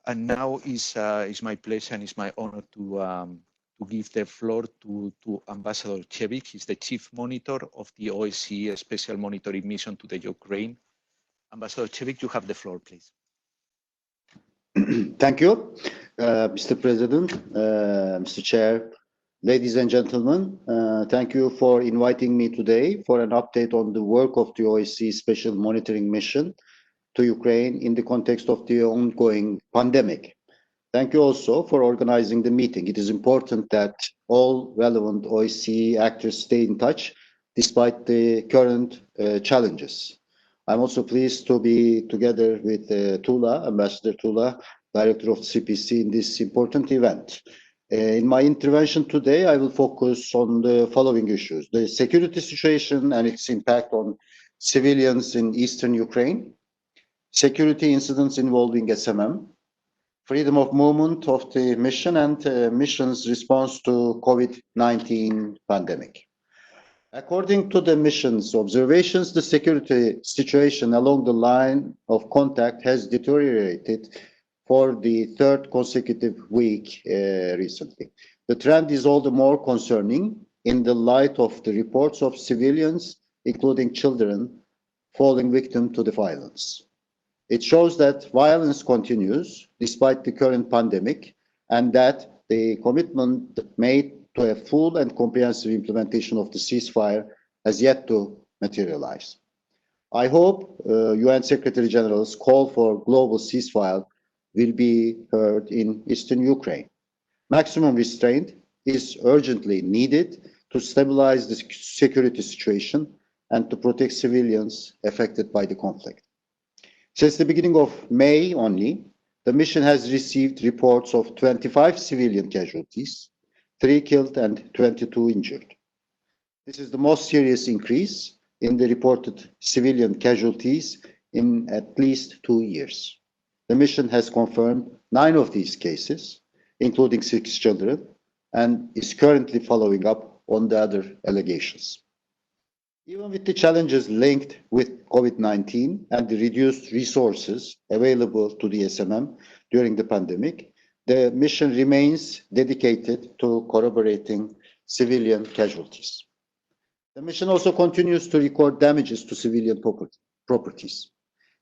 And now is my pleasure and it's my honor to give the floor to Ambassador Cevik. He's the Chief Monitor of the OSCE Special Monitoring Mission to the Ukraine. Ambassador Cevik, you have the floor, please. Thank you, Mr. President, Mr. Chair, ladies and gentlemen. Thank you for inviting me today for an update on the work of the OSCE Special Monitoring Mission to Ukraine in the context of the ongoing pandemic. Thank you also for organizing the meeting. It is important that all relevant OSCE actors stay in touch despite the current challenges. I'm also pleased to be together with Tula, Ambassador Tula, Director of CPC in this important event. In my intervention today, I will focus on the following issues: the security situation and its impact on civilians in eastern Ukraine, security incidents involving SMM, freedom of movement of the mission, and mission's response to COVID-19 pandemic. According to the mission's observations, the security situation along the line of contact has deteriorated for the third consecutive week recently. The trend is all the more concerning in the light of the reports of civilians, including children, falling victim to the violence. It shows that violence continues despite the current pandemic, and that the commitment made to a full and comprehensive implementation of the ceasefire has yet to materialize. I hope UN Secretary General's call for global ceasefire will be heard in eastern Ukraine. Maximum restraint is urgently needed to stabilize the security situation and to protect civilians affected by the conflict. Since the beginning of May only, the mission has received reports of 25 civilian casualties, 3 killed and 22 injured. This is the most serious increase in the reported civilian casualties in at least 2 years. The mission has confirmed 9 of these cases, including 6 children, and is currently following up on the other allegations. Even with the challenges linked with COVID-19 and the reduced resources available to the SMM during the pandemic, the mission remains dedicated to corroborating civilian casualties. The mission also continues to record damages to civilian properties.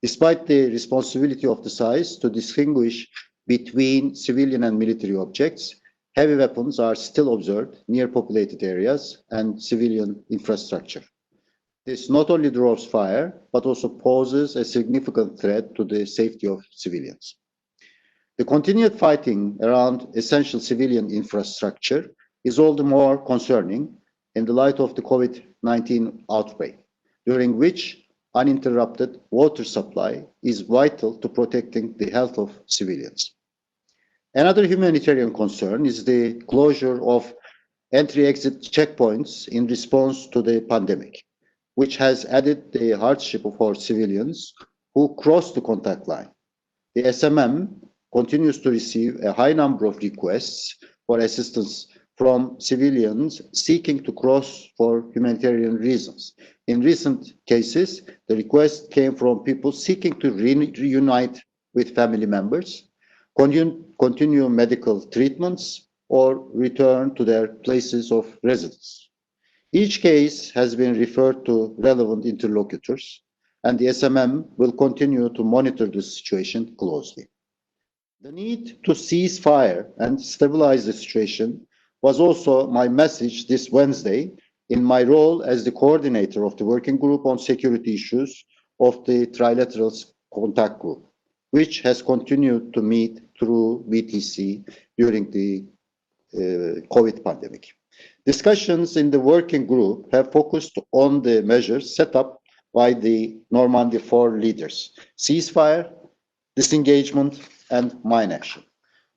Despite the responsibility of the SAIS to distinguish between civilian and military objects, heavy weapons are still observed near populated areas and civilian infrastructure. This not only draws fire, but also poses a significant threat to the safety of civilians. The continued fighting around essential civilian infrastructure is all the more concerning in the light of the COVID-19 outbreak, during which uninterrupted water supply is vital to protecting the health of civilians. Another humanitarian concern is the closure of entry-exit checkpoints in response to the pandemic, which has added the hardship for civilians who cross the contact line. The SMM continues to receive a high number of requests for assistance from civilians seeking to cross for humanitarian reasons. In recent cases, the request came from people seeking to reunite with family members, continue medical treatments, or return to their places of residence. Each case has been referred to relevant interlocutors, and the SMM will continue to monitor the situation closely. The need to cease fire and stabilize the situation was also my message this Wednesday in my role as the coordinator of the working group on security issues of the Trilateral Contact Group, which has continued to meet through VTC during the COVID pandemic. Discussions in the working group have focused on the measures set up by the Normandy 4 leaders: ceasefire, disengagement, and mine action.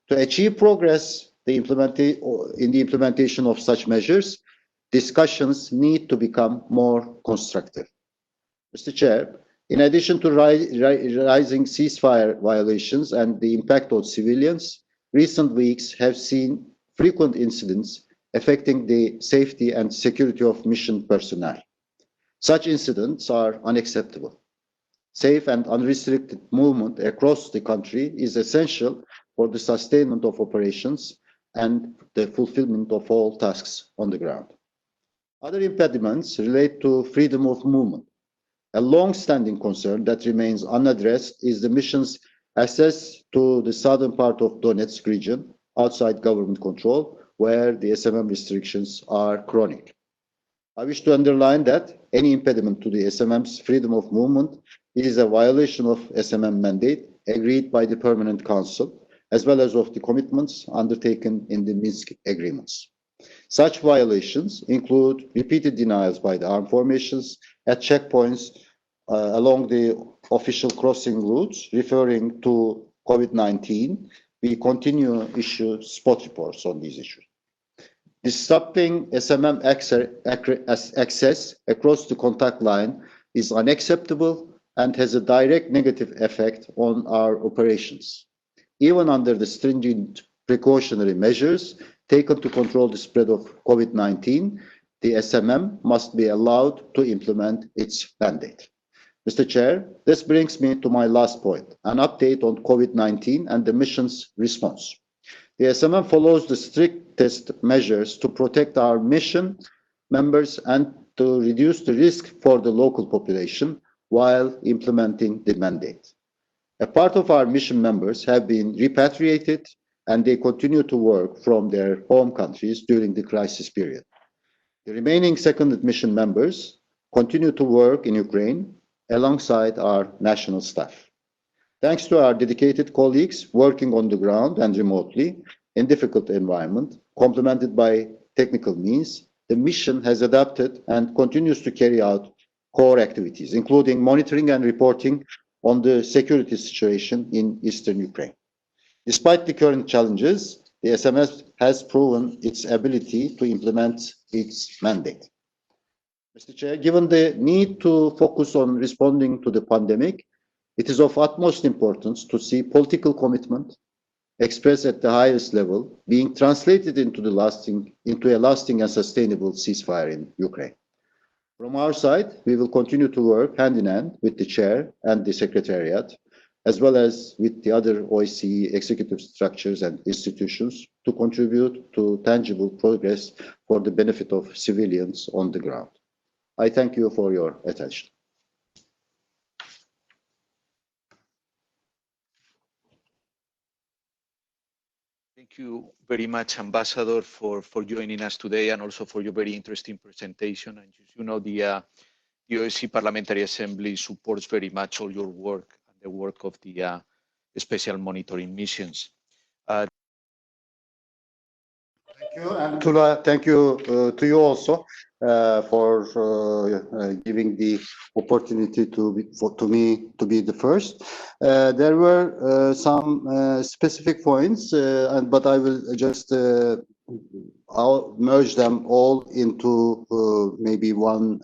To achieve progress in the implementation of such measures, discussions need to become more constructive. Mr. Chair, in addition to rising ceasefire violations and the impact on civilians, recent weeks have seen frequent incidents affecting the safety and security of mission personnel. Such incidents are unacceptable. safe and unrestricted movement across the country is essential for the sustainment of operations and the fulfillment of all tasks on the ground. Other impediments relate to freedom of movement. A long-standing concern that remains unaddressed is the mission's access to the southern part of Donetsk region, outside government control, where the SMM restrictions are chronic. I wish to underline that any impediment to the SMM's freedom of movement is a violation of SMM mandate agreed by the Permanent Council, as well as of the commitments undertaken in the Minsk agreements. Such violations include repeated denials by the armed formations at checkpoints along the official crossing routes referring to COVID-19. We continue to issue spot reports on these issues. Disrupting SMM access across the contact line is unacceptable and has a direct negative effect on our operations. Even under the stringent precautionary measures taken to control the spread of COVID-19, the SMM must be allowed to implement its mandate. Mr. Chair, this brings me to my last point, an update on COVID-19 and the mission's response. The SMM follows the strictest measures to protect our mission members and to reduce the risk for the local population while implementing the mandate. A part of our mission members have been repatriated and they continue to work from their home countries during the crisis period. The remaining seconded mission members continue to work in Ukraine alongside our national staff. Thanks to our dedicated colleagues working on the ground and remotely in difficult environment, complemented by technical means, the mission has adapted and continues to carry out core activities, including monitoring and reporting on the security situation in eastern Ukraine. Despite the current challenges, the SMS has proven its ability to implement its mandate. Mr. Chair, given the need to focus on responding to the pandemic, it is of utmost importance to see political commitment expressed at the highest level being translated into a lasting and sustainable ceasefire in Ukraine. From our side, we will continue to work hand in hand with the chair and the secretariat, as well as with the other OSCE executive structures and institutions to contribute to tangible progress for the benefit of civilians on the ground. I thank you for your attention. Thank you very much, Ambassador, for joining us today and also for your very interesting presentation. And as you know, the OSCE Parliamentary Assembly supports very much all your work and the work of the special monitoring missions. Thank you, and Tula, thank you to you also for giving the opportunity to me to be the first. There were some specific points, but I will just I'll merge them all into maybe one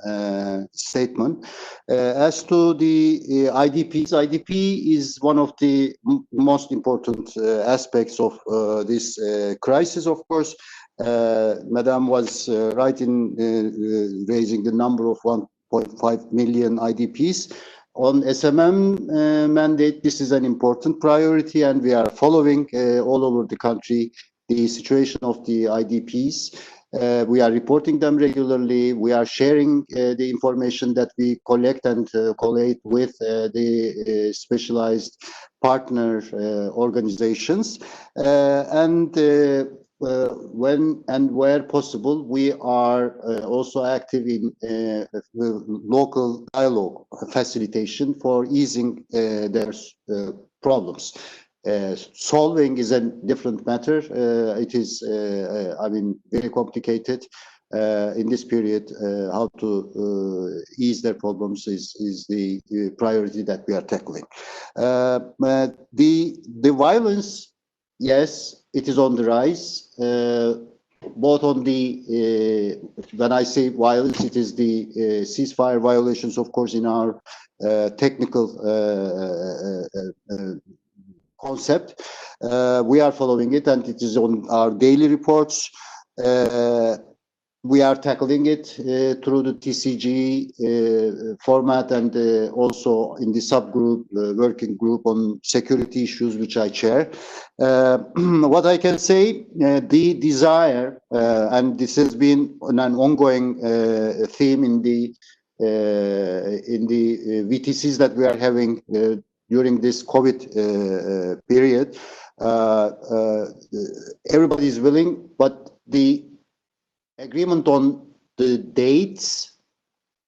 statement. As to the IDPs, IDP is one of the most important aspects of this crisis, of course. Madam was right in raising the number of 1.5 million IDPs. On SMM mandate, this is an important priority, and we are following all over the country the situation of the IDPs. We are reporting them regularly. We are sharing the information that we collect and collate with the specialized partner organizations. When and where possible, we are also active in local dialogue facilitation for easing their problems. Solving is a different matter. It is, I mean, very complicated in this period. How to ease their problems is the priority that we are tackling. The violence, yes, it is on the rise. Both on the, when I say violence, it is the ceasefire violations, of course, in our technical concept. We are following it, and it is on our daily reports. we are tackling it through the TCG format and also in the subgroup, working group on security issues, which I chair. What I can say, the desire, and this has been an ongoing theme in the VTCs that we are having during this COVID period. Everybody is willing, but the agreement on the dates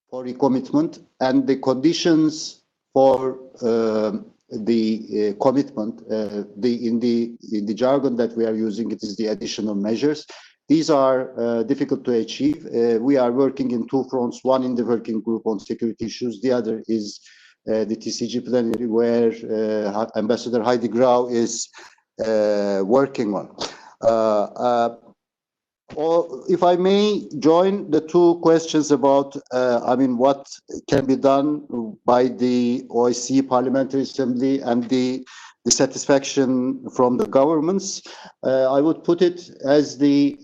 for recommitment and the conditions for the commitment, in the jargon that we are using, it is the additional measures. These are difficult to achieve. We are working in two fronts, one in the working group on security issues, the other is the TCG plenary, where Ambassador Heidi Grau is working on. Or if I may join the two questions about, what can be done by the OSCE Parliamentary Assembly and the satisfaction from the governments, I would put it as the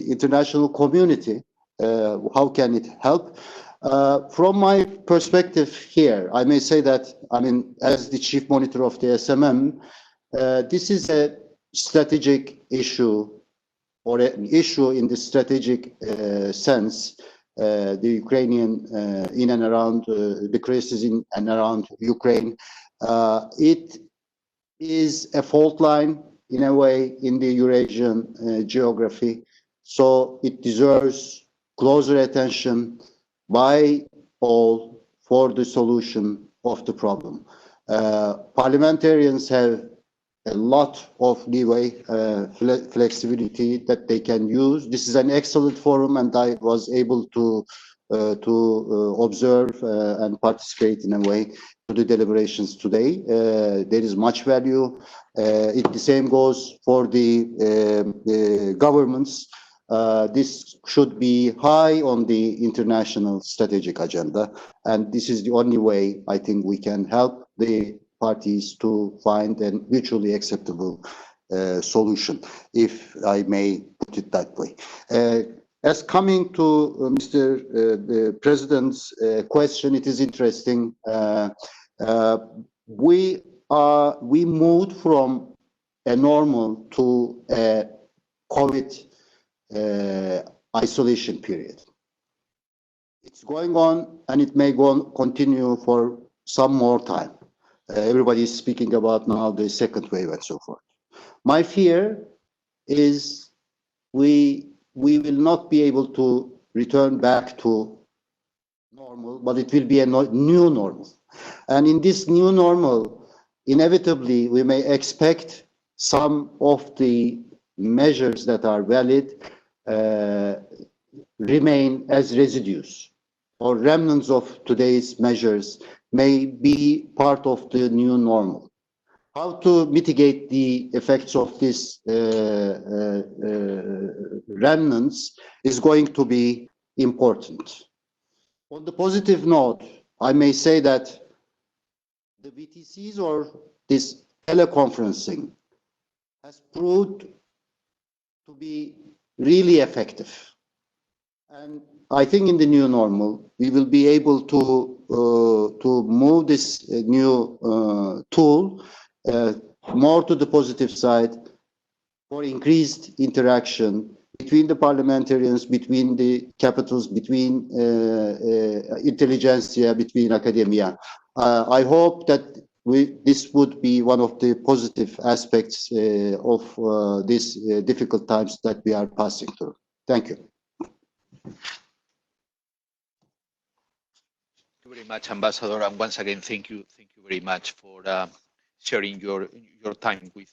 international community. How can it help? From my perspective here, I may say that, as the chief monitor of the SMM, this is a strategic issue, or an issue in the strategic sense, the Ukrainian in and around the crisis in and around Ukraine. It is a fault line in a way in the Eurasian geography, so it deserves closer attention by all for the solution of the problem. Parliamentarians have a lot of leeway, flexibility that they can use. This is an excellent forum, and I was able to observe and participate in a way to the deliberations today. There is much value. The same goes for the governments. This should be high on the international strategic agenda, and this is the only way I think we can help the parties to find a mutually acceptable solution, if I may put it that way. As coming to Mr. The President's question, it is interesting. We moved from a normal to a COVID isolation period. It's going on, and it may continue for some more time. Everybody is speaking about now the second wave and so forth. My fear is we will not be able to return back to normal, but it will be a new normal. And in this new normal, inevitably, we may expect some of the measures that are valid remain as residues, or remnants of today's measures may be part of the new normal. How to mitigate the effects of these remnants is going to be important. On the positive note, I may say that the VTCs, or this teleconferencing, has proved to be really effective. And I think in the new normal, we will be able to move this new tool more to the positive side for increased interaction between the parliamentarians, between the capitals, between intelligentsia, between academia. I hope that this would be one of the positive aspects of these difficult times that we are passing through. Thank you. Thank you very much, Ambassador, and once again, thank you very much for sharing your time with